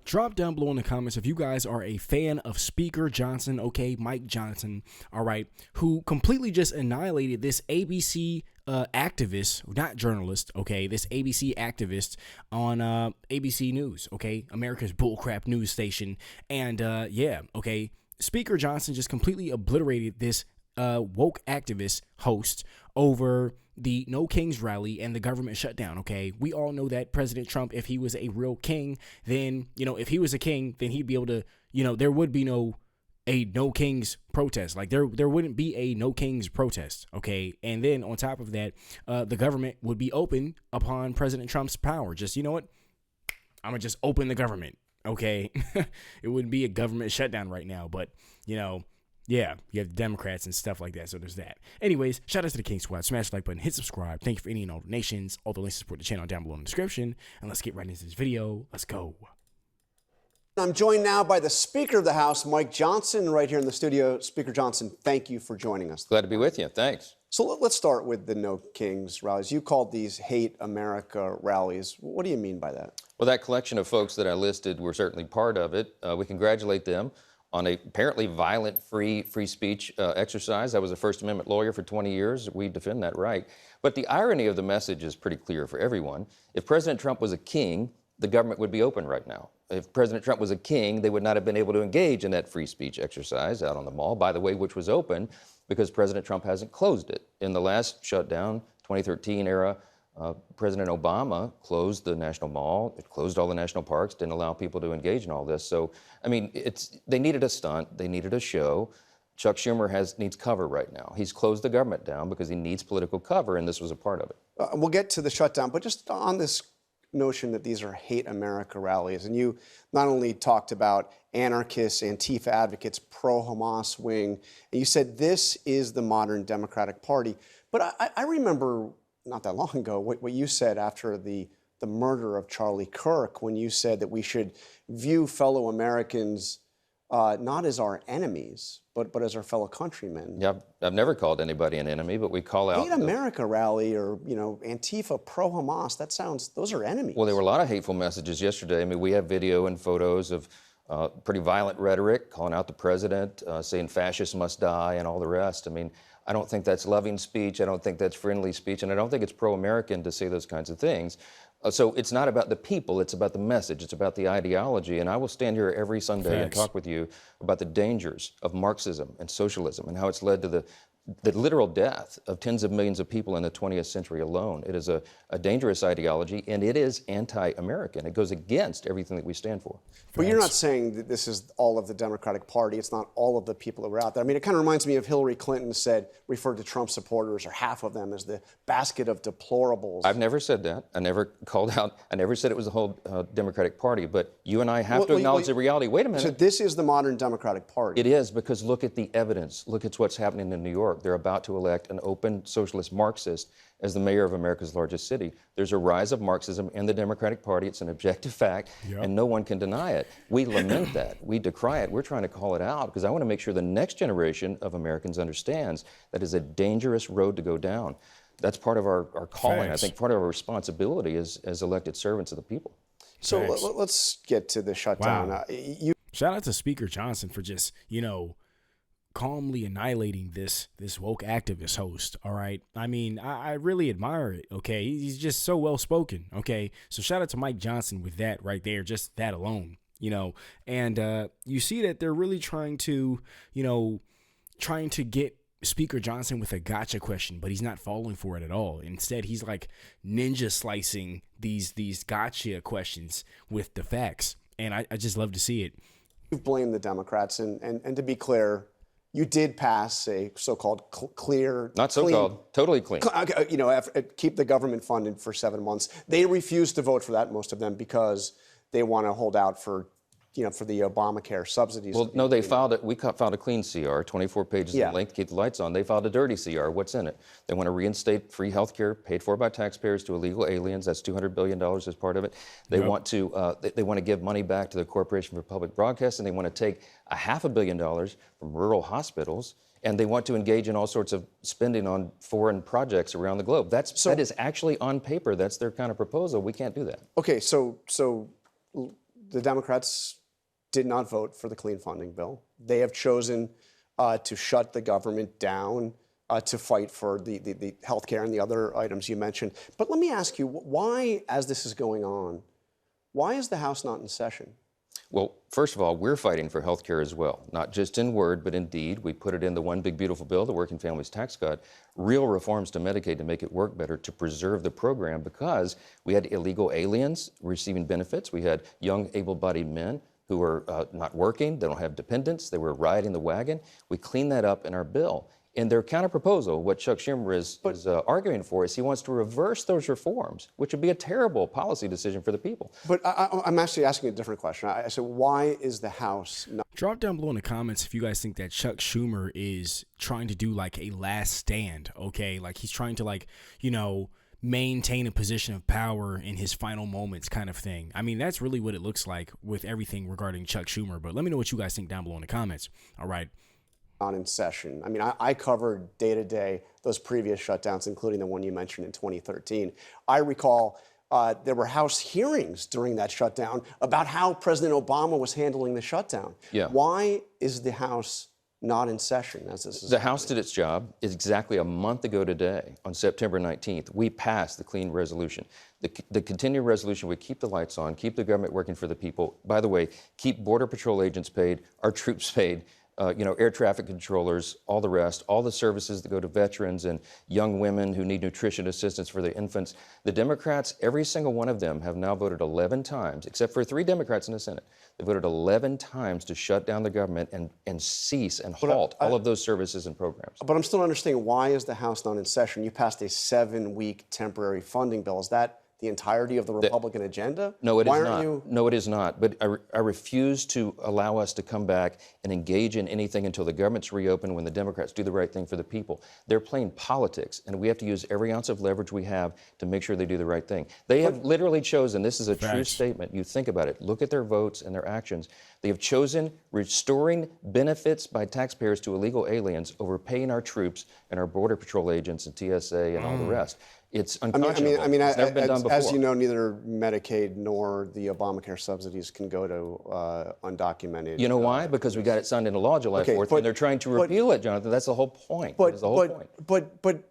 Drop down below in the comments if you guys are a fan of Speaker Johnson, okay, Mike Johnson, all right, who completely just annihilated this ABC activist, not journalist, okay, this ABC activist on ABC News, okay, America's bullcrap news station. And yeah, okay, Speaker Johnson just completely obliterated this woke activist host over the No Kings rally and the government shutdown, okay? We all know that President Trump, if he was a real king, then, if he was a king, then he'd be able to, there would be no Kings protest. Like, there wouldn't be a No Kings protest, okay? And then on top of that, the government would be open upon President Trump's power. Just, you know what? I'm going to just open the government, okay? It wouldn't be a government shutdown right now, but, yeah, you have the Democrats and stuff like that, so there's that. Anyways, shout out to the King Squad. Smash the like button, hit subscribe. Thank you for any and all donations. All the links to support the channel down below in the description. And let's get right into this video. Let's go. I'm joined now by the Speaker of the House, Mike Johnson, right here in the studio. Speaker Johnson, thank you for joining us. Glad to be with you. Thanks. So let's start with the No Kings rallies. You called these Hate America rallies. What do you mean by that? Well, that collection of folks that I listed were certainly part of it. We congratulate them on a apparently violent free speech exercise. I was a First Amendment lawyer for 20 years. We defend that right. But the irony of the message is pretty clear for everyone. If President Trump was a king, the government would be open right now. If President Trump was a king, they would not have been able to engage in that free speech exercise out on the mall, by the way, which was open because President Trump hasn't closed it. In the last shutdown, 2013 era, President Obama closed the National Mall, it closed all the national parks, didn't allow people to engage in all this. So, I mean, they needed a stunt, they needed a show. Chuck Schumer needs cover right now. He's closed the government down because he needs political cover, and this was a part of it. We'll get to the shutdown, but just on this notion that these are Hate America rallies, and you not only talked about anarchists, Antifa advocates, pro-Hamas wing, and you said this is the modern Democratic Party. But I remember not that long ago what you said after the murder of Charlie Kirk, when you said that we should view fellow Americans not as our enemies, but as our fellow countrymen. Yeah, I've never called anybody an enemy, but we call out... Hate America rally or, Antifa, pro-Hamas, those are enemies. Well, there were a lot of hateful messages yesterday. I mean, we have video and photos of pretty violent rhetoric, calling out the president, saying fascists must die and all the rest. I mean, I don't think that's loving speech. I don't think that's friendly speech. And I don't think it's pro-American to say those kinds of things. So it's not about the people. It's about the message. It's about the ideology. And I will stand here every Sunday and talk with you about the dangers of Marxism and socialism and how it's led to the literal death of tens of millions of people in the 20th century alone. It is a dangerous ideology, and it is anti-American. It goes against everything that we stand for. But you're not saying that this is all of the Democratic Party. It's not all of the people that were out there. I mean, it kind of reminds me of Hillary Clinton referred to Trump supporters, or half of them, as the basket of deplorables. I've never said that. I never said it was the whole Democratic Party. But you and I have to acknowledge the reality. Wait a minute. So this is the modern Democratic Party. It is, because look at the evidence. Look at what's happening in New York. They're about to elect an open socialist Marxist as the mayor of America's largest city. There's a rise of Marxism in the Democratic Party. It's an objective fact, and no one can deny it. We lament that. We decry it. We're trying to call it out because I want to make sure the next generation of Americans understands that is a dangerous road to go down. That's part of our calling. I think part of our responsibility as elected servants of the people. So let's get to the shutdown. Wow. Shout out to Speaker Johnson for just, calmly annihilating this woke activist host. All right. I mean, I really admire it. Okay. He's just so well spoken. Okay. So shout out to Mike Johnson with that right there. Just that alone, and you see that they're really trying to get Speaker Johnson with a gotcha question, but he's not falling for it at all. Instead, he's like ninja slicing these gotcha questions with the facts. And I just love to see it. You've blamed the Democrats, and to be clear, you did pass a so-called clear... Not so-called, totally clean. Keep the government funded for 7 months. They refused to vote for that, most of them, because they want to hold out for the Obamacare subsidies. Well, no, we filed a clean CR, 24 pages in length, keep the lights on. They filed a dirty CR. What's in it? They want to reinstate free health care paid for by taxpayers to illegal aliens. That's $200 billion as part of it. They want to give money back to the Corporation for Public Broadcasting. They want to take $500 million from rural hospitals. And they want to engage in all sorts of spending on foreign projects around the globe. That is actually on paper. That's their kind of proposal. We can't do that. Okay, so the Democrats did not vote for the clean funding bill. They have chosen to shut the government down, to fight for the health care and the other items you mentioned. But let me ask you, why, as this is going on, why is the House not in session? Well, first of all, we're fighting for health care as well, not just in word, but in deed. We put it in the one big beautiful bill, the Working Families Tax Cut, real reforms to Medicaid to make it work better, to preserve the program, because we had illegal aliens receiving benefits. We had young able-bodied men who were not working, they don't have dependents, they were riding the wagon. We cleaned that up in our bill. In their counterproposal, what Chuck Schumer is arguing for is he wants to reverse those reforms, which would be a terrible policy decision for the people. But I'm actually asking a different question. I said, why is the House not? Drop down below in the comments if you guys think that Chuck Schumer is trying to do like a last stand, okay? Like he's trying to like, you know, maintain a position of power in his final moments kind of thing. I mean, that's really what it looks like with everything regarding Chuck Schumer. But let me know what you guys think down below in the comments. All right. On in session. I mean, I covered day to day those previous shutdowns, including the one you mentioned in 2013. I recall there were House hearings during that shutdown about how President Obama was handling the shutdown. Yeah. Why is the House not in session as this is The House did its job. Exactly a month ago today, on September 19th, we passed the clean resolution. The continuing resolution would keep the lights on, keep the government working for the people. By the way, keep Border Patrol agents paid, our troops paid, air traffic controllers, all the rest, all the services that go to veterans and young women who need nutrition assistance for their infants. The Democrats, every single one of them, have now voted 11 times, except for 3 Democrats in the Senate. They voted 11 times to shut down the government and cease and halt all of those services and programs. But I'm still understanding, why is the House not in session? You passed a 7-week temporary funding bill. Is that the entirety of the Republican agenda? No, it Why is aren't not. you? No, it is not. But I refuse to allow us to come back and engage in anything until the government's reopened, when the Democrats do the right thing for the people. They're playing politics, and we have to use every ounce of leverage we have to make sure they do the right thing. They have literally chosen, this is a true statement, you think about it, look at their votes and their actions. They have chosen restoring benefits by taxpayers to illegal aliens over paying our troops and our Border Patrol agents and TSA and all the rest. It's unconscionable. It's never been done before. As you know, neither Medicaid nor the Obamacare subsidies can go to undocumented. You know why? Because we got it signed into law July 4th, and they're trying to repeal it, Jonathan. That's the whole point. But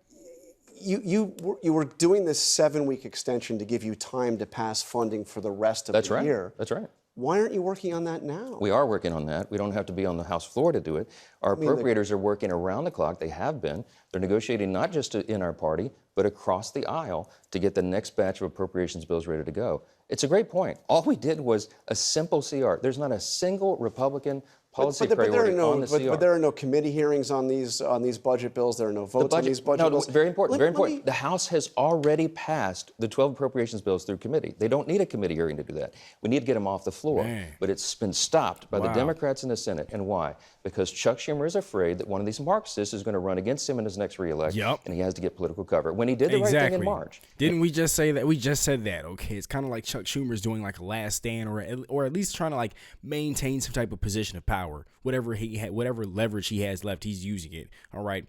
you were doing this 7-week extension to give you time to pass funding for the rest of the year. That's right. Why aren't you working on that now? We are working on that. We don't have to be on the House floor to do it. Our appropriators are working around the clock. They have been. They're negotiating not just in our party, but across the aisle to get the next batch of appropriations bills ready to go. It's a great point. All we did was a simple CR. There's not a single Republican policy priority on the CR. But there are no committee hearings on these budget bills. There are no votes on these budget bills. Very important, very important. The House has already passed the 12 appropriations bills through committee. They don't need a committee hearing to do that. We need to get them off the floor. But it's been stopped by the Democrats in the Senate. And why? Because Chuck Schumer is afraid that one of these Marxists is going to run against him in his next reelection, and he has to get political cover. When he did the right thing in March. Didn't we just say that? We just said that, okay? It's kind of like Chuck Schumer's doing like a last stand, or at least trying to like maintain some type of position of power. Whatever leverage he has left, he's using it. All right.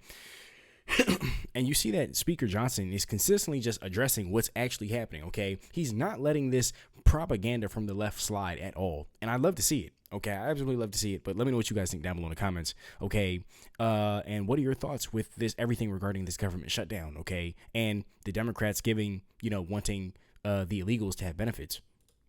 And you see that Speaker Johnson is consistently just addressing what's actually happening, okay? He's not letting this propaganda from the left slide at all. And I'd love to see it, okay? I absolutely love to see it. But let me know what you guys think down below in the comments, okay? And what are your thoughts with this, everything regarding this government shutdown, okay? And the Democrats wanting the illegals to have benefits.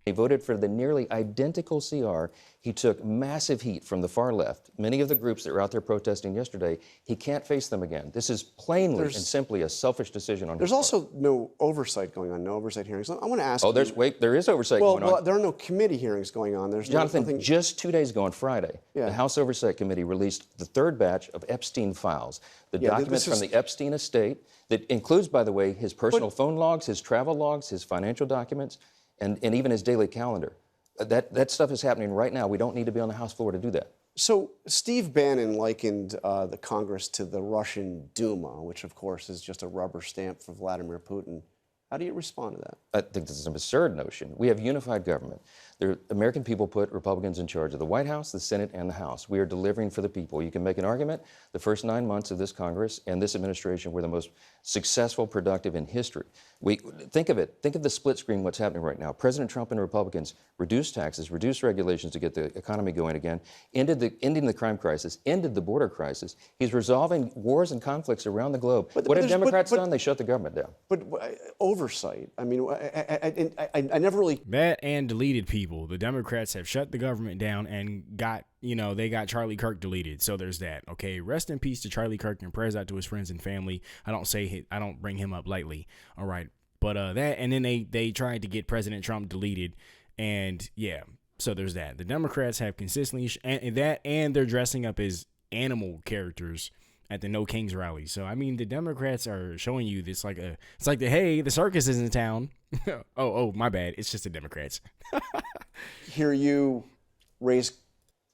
He voted for the nearly identical CR. He took massive heat from the far left. Many of the groups that were out there protesting yesterday, he can't face them again. This is plainly and simply a selfish decision on his part. There's also no oversight going on, no oversight hearings. I want to ask you. There is oversight going on. Well, there are no committee hearings going on. There's Jonathan, just 2 days ago on Friday, the House Oversight Committee released the 3rd batch of Epstein files, the documents from the Epstein estate that includes, by the way, his personal phone logs, his travel logs, his financial documents, and even his daily calendar. That stuff is happening right now. We don't need to be on the House floor to do that. So Steve Bannon likened the Congress to the Russian Duma, which of course is just a rubber stamp for Vladimir Putin. How do you respond to that? I think this is an absurd notion. We have unified government. The American people put Republicans in charge of the White House, the Senate, and the House. We are delivering for the people. You can make an argument the first 9 months of this Congress and this administration were the most successful, productive in history. Think of it. Think of the split screen, what's happening right now. President Trump and Republicans reduced taxes, reduced regulations to get the economy going again, ending the crime crisis, ended the border crisis. He's resolving wars and conflicts around the globe. What have Democrats done? They shut the government down. But oversight, I mean, I never really... That and deleted people. The Democrats have shut the government down and got, they got Charlie Kirk deleted. So there's that. Okay, rest in peace to Charlie Kirk and prayers out to his friends and family. I don't bring him up lightly. All right. But that, and then they tried to get President Trump deleted. And yeah, so there's that. The Democrats have consistently, and they're dressing up as animal characters at the No Kings rally. So, I mean, the Democrats are showing you this hey, the circus is in town. oh, my bad. It's just the Democrats. Hear you raise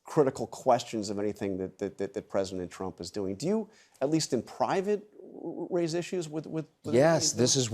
critical questions of anything that President Trump is doing. Do you, at least in private, raise issues with yes, this is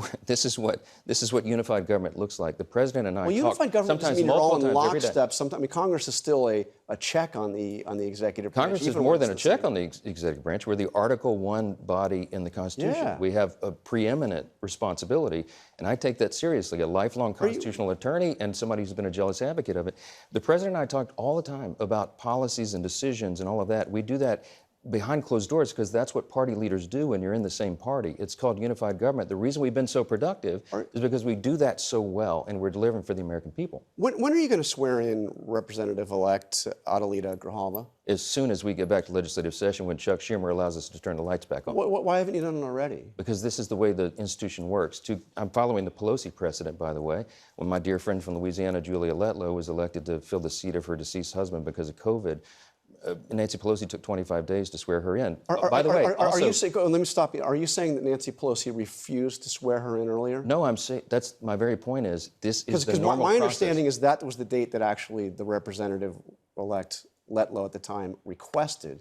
what unified government looks like. The president and I well, unified government sometimes doesn't mean you're all in multiple times lockstep. Sometimes, Congress is still a check on the executive branch. Congress is more than a check on the executive branch. We're the Article I body in the Constitution. Yeah. We have a preeminent responsibility, and I take that seriously. A lifelong constitutional attorney and somebody who's been a jealous advocate of it. The president and I talked all the time about policies and decisions and all of that. We do that behind closed doors because that's what party leaders do when you're in the same party. It's called unified government. The reason we've been so productive is because we do that so well and we're delivering for the American people. When are you going to swear in Representative-elect Adelita Grijalva? As soon as we get back to legislative session when Chuck Schumer allows us to turn the lights back on. Why haven't you done it already? Because this is the way the institution works. I'm following the Pelosi precedent, by the way, when my dear friend from Louisiana, Julia Letlow, was elected to fill the seat of her deceased husband because of COVID. Nancy Pelosi took 25 days to swear her in. By the way, are you saying? Let me stop you. Are you saying that Nancy Pelosi refused to swear her in earlier? No, I'm saying that's my very point. Is this is the normal my process. understanding is that was the date that actually the representative-elect Letlow at the time requested.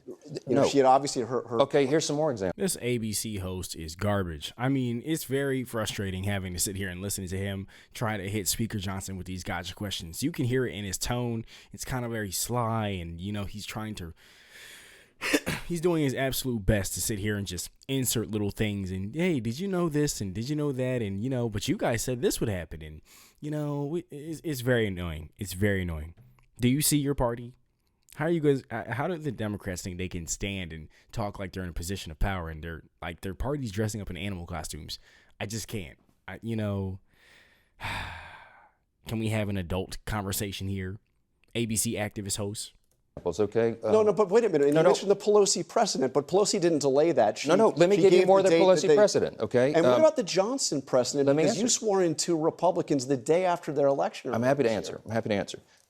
She had obviously her. Okay, here's some more examples. This ABC host is garbage. I mean, it's very frustrating having to sit here and listen to him try to hit Speaker Johnson with these gotcha questions. You can hear it in his tone. It's kind of very sly, and he's trying to. He's doing his absolute best to sit here and just insert little things and, hey, did you know this and did you know that and but you guys said this would happen and it's very annoying. It's very annoying. Do you see your party? How are you guys? How do the Democrats think they can stand and talk like they're in a position of power and their party's dressing up in animal costumes? I just can't. Can we have an adult conversation here? ABC activist hosts. Okay. No, but wait a minute. You mentioned the Pelosi precedent, but Pelosi didn't delay that. Let me give you more than Pelosi precedent, okay? And what about the Johnson precedent? Because you swore in 2 Republicans the day after their election. I'm happy to answer.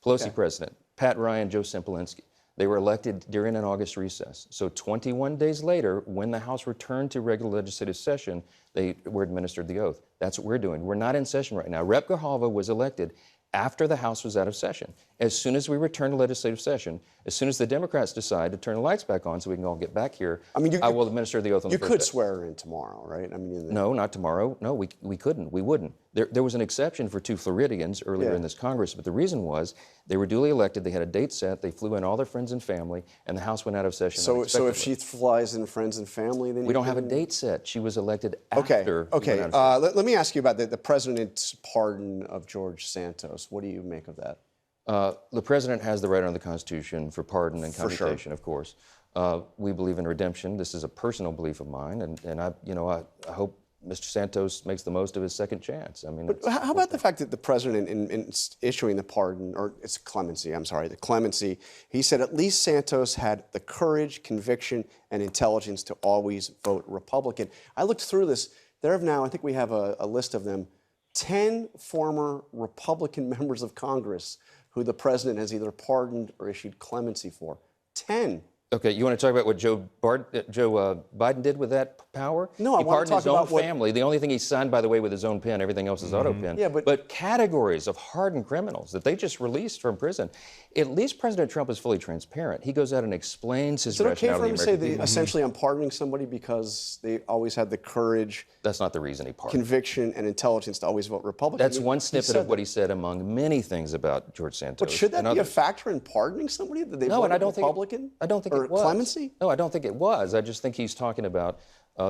Pelosi precedent. Pat Ryan, Joe Simpolinski. They were elected during an August recess. So 21 days later, when the House returned to regular legislative session, they were administered the oath. That's what we're doing. We're not in session right now. Rep. Grijalva was elected after the House was out of session. As soon as we return to legislative session, as soon as the Democrats decide to turn the lights back on so we can all get back here, I will administer the oath on the first day. You could swear her in tomorrow, right? No, not tomorrow. No, we couldn't. We wouldn't. There was an exception for 2 Floridians earlier in this Congress, but the reason was they were duly elected, they had a date set, they flew in all their friends and family, and the House went out of session So if she flies in friends and family, then we don't have a date set. She was elected after. Okay. Let me ask you about the president's pardon of George Santos. What do you make of that? The president has the right under the Constitution for pardon and commutation, of course. We believe in redemption. This is a personal belief of mine, and I hope Mr. Santos makes the most of his second chance. But how about the fact that the president, in issuing the pardon, or it's clemency, the clemency, he said at least Santos had the courage, conviction, and intelligence to always vote Republican. I looked through this. There have now, I think we have a list of them, 10 former Republican members of Congress who the president has either pardoned or issued clemency for. 10. Okay, you want to talk about what Joe Biden did with that power? No, I he want to pardoned talk his own about what... family. The only thing he signed, by the way, with his own pen, everything else is auto pen. Yeah, but categories of hardened criminals that they just released from prison. At least President Trump is fully transparent. He goes out and explains his rationale. Is it okay for him to say that essentially I'm pardoning somebody because they always had the courage? That's not the reason he pardoned. Conviction and intelligence to always vote Republican. That's one snippet of what he said among many things about George Santos. But should that be a factor in pardoning somebody that they voted Republican? I don't think it was. Clemency? No, I don't think it was. I just think he's talking about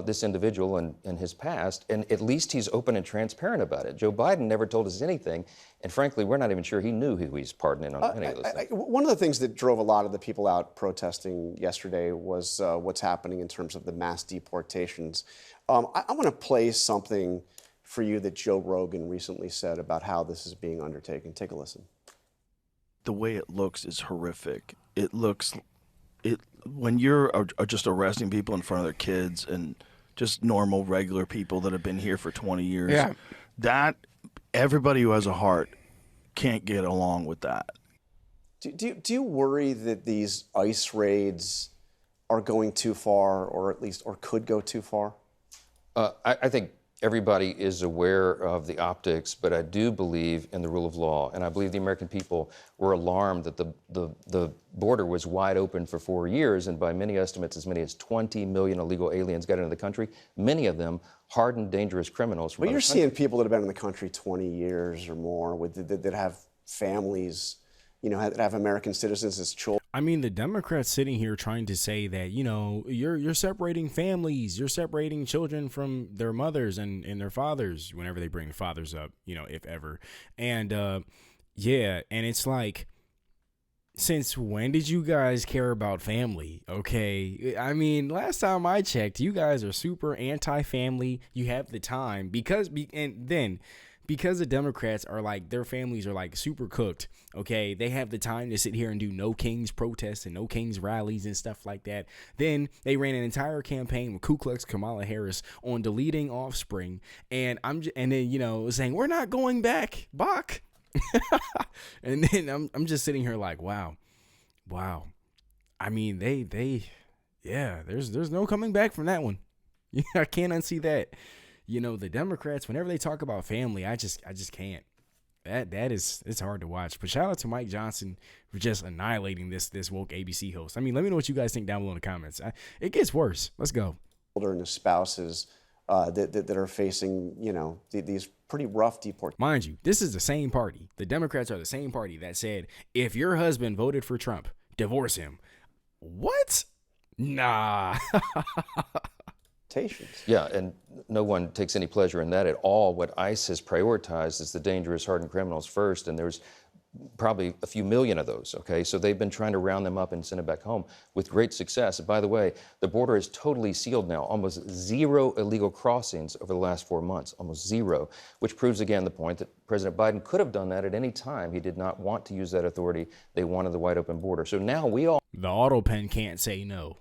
this individual and his past, and at least he's open and transparent about it. Joe Biden never told us anything, and frankly, we're not even sure he knew who he's pardoning on any of those things. One of the things that drove a lot of the people out protesting yesterday was what's happening in terms of the mass deportations. I want to play something for you that Joe Rogan recently said about how this is being undertaken. Take a listen. The way it looks is horrific. When you're just arresting people in front of their kids and just normal, regular people that have been here for 20 years, that everybody who has a heart can't get along with that. Do you worry that these ICE raids are going too far, or could go too far? I think everybody is aware of the optics, but I do believe in the rule of law, and I believe the American people were alarmed that the border was wide open for 4 years, and by many estimates, as many as 20 million illegal aliens got into the country, many of them hardened, dangerous criminals. But you're seeing people that have been in the country 20 years or more that have families, that have American citizens as children. I mean, the Democrats sitting here trying to say that, you're separating families, you're separating children from their mothers and their fathers whenever they bring the fathers up, if ever. And and it's like, since when did you guys care about family? Okay. I mean, last time I checked, you guys are super anti-family. You have the time because the Democrats are like, their families are like super cooked, okay? They have the time to sit here and do no Kings protests and no Kings rallies and stuff like that. Then they ran an entire campaign with Ku Klux Kamala Harris on deleting Offspring, and then saying we're not going back, Bach. And then I'm just sitting here like, wow. I mean, there's no coming back from that one. I can't unsee that. The Democrats, whenever they talk about family, I just can't. It's hard to watch. But shout out to Mike Johnson for just annihilating this woke ABC host. I mean, let me know what you guys think down below in the comments. It gets worse. Let's go. And the spouses that are facing, these pretty rough deportations. Mind you, this is the same party. The Democrats are the same party that said, if your husband voted for Trump, divorce him. What? Nah. Yeah, and no one takes any pleasure in that at all. What ICE has prioritized is the dangerous, hardened criminals first, and there's probably a few million of those, okay? So they've been trying to round them up and send them back home with great success. By the way, the border is totally sealed now. Almost zero illegal crossings over the last 4 months, almost zero, which proves again the point that President Biden could have done that at any time. He did not want to use that authority. They wanted the wide open border. So now the auto pen can't say no.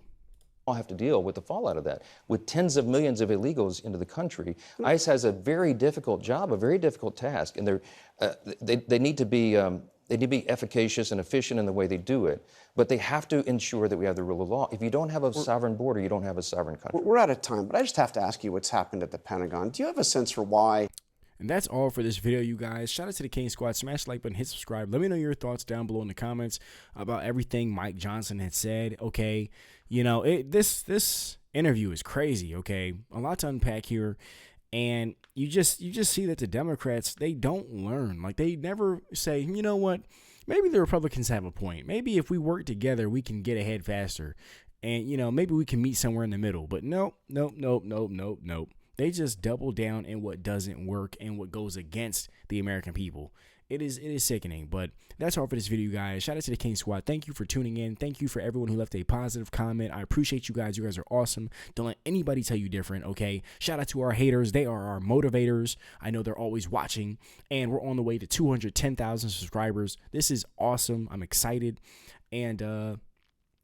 Have to deal with the fallout of that. With tens of millions of illegals into the country, ICE has a very difficult job, a very difficult task, and they need to be efficacious and efficient in the way they do it. But they have to ensure that we have the rule of law. If you don't have a sovereign border, you don't have a sovereign country. We're out of time, but I just have to ask you what's happened at the Pentagon. Do you have a sense for why? And that's all for this video, you guys. Shout out to the King Squad. Smash the like button, hit subscribe. Let me know your thoughts down below in the comments about everything Mike Johnson had said. Okay, this interview is crazy. Okay, a lot to unpack here, and you just see that the Democrats, they don't learn. Like, they never say, you know what? Maybe the Republicans have a point. Maybe if we work together, we can get ahead faster, and maybe we can meet somewhere in the middle. But nope. They just double down in what doesn't work and what goes against the American people. It is sickening, but that's all for this video, guys. Shout out to the King Squad. Thank you for tuning in. Thank you for everyone who left a positive comment. I appreciate you guys. You guys are awesome. Don't let anybody tell you different, okay? Shout out to our haters. They are our motivators. I know they're always watching, and we're on the way to 210,000 subscribers. This is awesome. I'm excited, and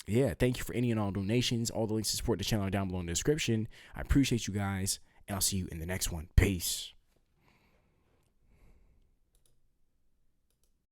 yeah, thank you for any and all donations. All the links to support the channel are down below in the description. I appreciate you guys, and I'll see you in the next one. Peace.